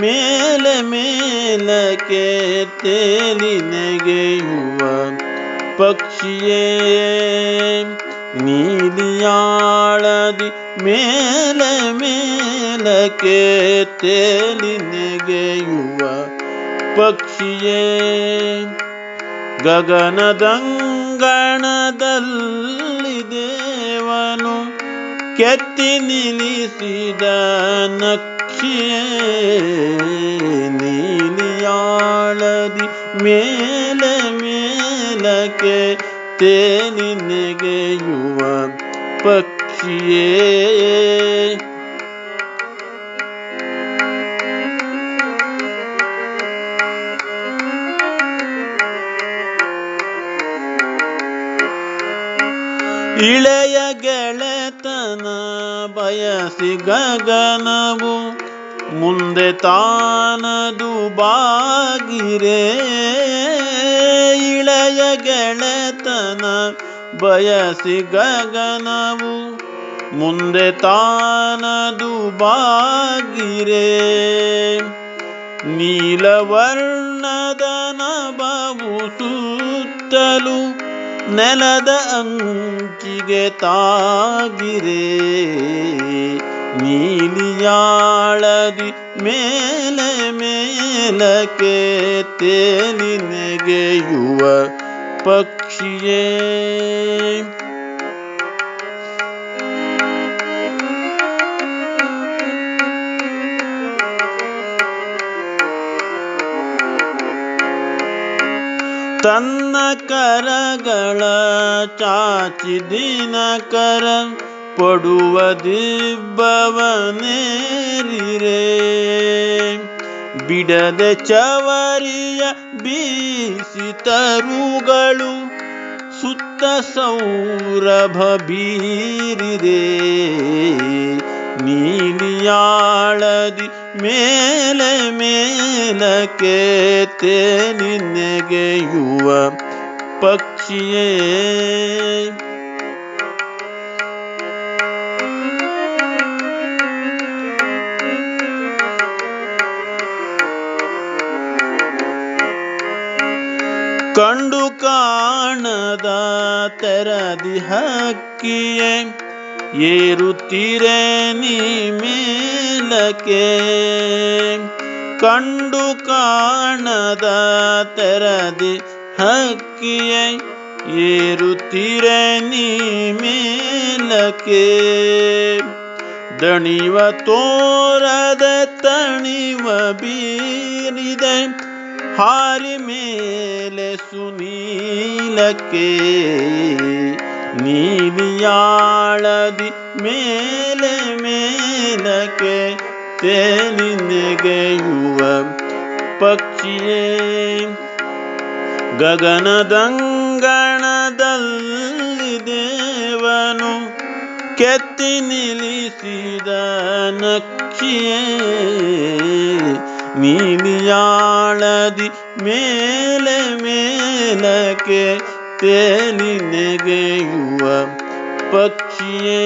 ಮೇಲೆ ಮೇಲಕ್ಕೆ ತೇಲಿ ನೆಗೆಯುವ ಪಕ್ಷಿಯೇ ನೀಲಿಯಾಳದಿ ಮೇಲೆ ಮೇಲಕ್ಕೆ ತೇಲಿ ನೆಗೆಯುವ ಪಕ್ಷಿಯೇ ಗಗನದಂಗಣದಲ್ಲಿ ದೇವನು ಕೆತ್ತಿ ನಿಲ್ಲಿಸಿದ ನಕ್ಷಿಯೇ ನೀಲಿಯಾಳದಿ ಮೇಲೆ ಮೇಲಕ್ಕೆ ತೇಲಿ ನೆಗೆಯುವ ಪಕ್ಷಿಯೇ ಇಳೆಯ ಗೆಳೆತನ ಬಯಸಿ ಗಗನವು ಮುಂದೆ ತಾನದು ಬಾಗಿರೆ ಇಳೆಯ ಗೆಳೆತನ ಬಯಸಿ ಗಗನವು ಮುಂದೆ ತಾನದು ಬಾಗಿರೆ ನೀಲವರ್ಣದ ನಭವು ಸುತ್ತಲೂ ನೆಲದ ಅಂಚಿಗೆ ತಾಗಿರೆ ನೀಲಿಯಾಳದಿ ಮೇಲೆ ಮೇಲಕ್ಕೆ ತೇಲಿ ನೆಗೆಯುವ ಪಕ್ಷಿಯೇ ತನ್ನ ಕರಗಳ ಚಾಚಿ ದಿನಕರ ಪಡುವ ದಿಬ್ಬವನೇರಿರೆ ಬಿಡದೆ ಚವರಿಯ ಬೀಸಿ ತರುಗಳು ಸುತ್ತ ಸೌರಭ ಬೀರಿದೆ ನೀಲಿಯಾಳದಿ ಮೇಲೆ ಮೇಲಕ್ಕೆ ತೇಲಿ ನೆಗೆಯುವ ಪಕ್ಷಿಯೇ ಕಂಡು ಕಾಣದ ತೆರದಿ ಹಕ್ಕಿಯೇ ಏರುತ್ತೀರೆ ನೀ ಮೇಲಕ್ಕೆ ಕಂಡು ಕಾಣದ ತೆರದಿ ಹಕ್ಕಿಯೇ ಏರುತ್ತೀರೆ ನೀ ಮೇಲಕ್ಕೆ ದಣಿವ ತೋರದ ತಣಿವ ಬೀರಿದೆ ಹಾರಿ ಮೇಲೆ ಸುನೀಲಕ್ಕೆ ನೀಲಿಯಾಳದಿ ಮೇಲೆ ಮೇಲಕ್ಕೆ ತೇಲಿ ನೆಗೆಯುವ ಪಕ್ಷಿಯೇ ಗಗನದಂಗಣದಲ್ಲಿ ದೇವನು ಕೆತ್ತಿ ನಿಲ್ಲಿಸಿದ ನಕ್ಷಿಯೇ ನೀಲಿಯಾಳದಿ ಮೇಲೆ ಮೇಲಕ್ಕೆ ತೇಲಿ ನೆಗೆಯುವ ಪಕ್ಷಿಯೇ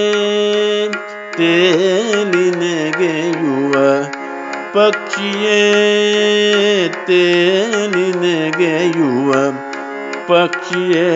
ತೇಲಿ ನೆಗೆಯುವ ಪಕ್ಷಿಯೇ ತೇಲಿ ನೆಗೆಯುವ ಪಕ್ಷಿಯೇ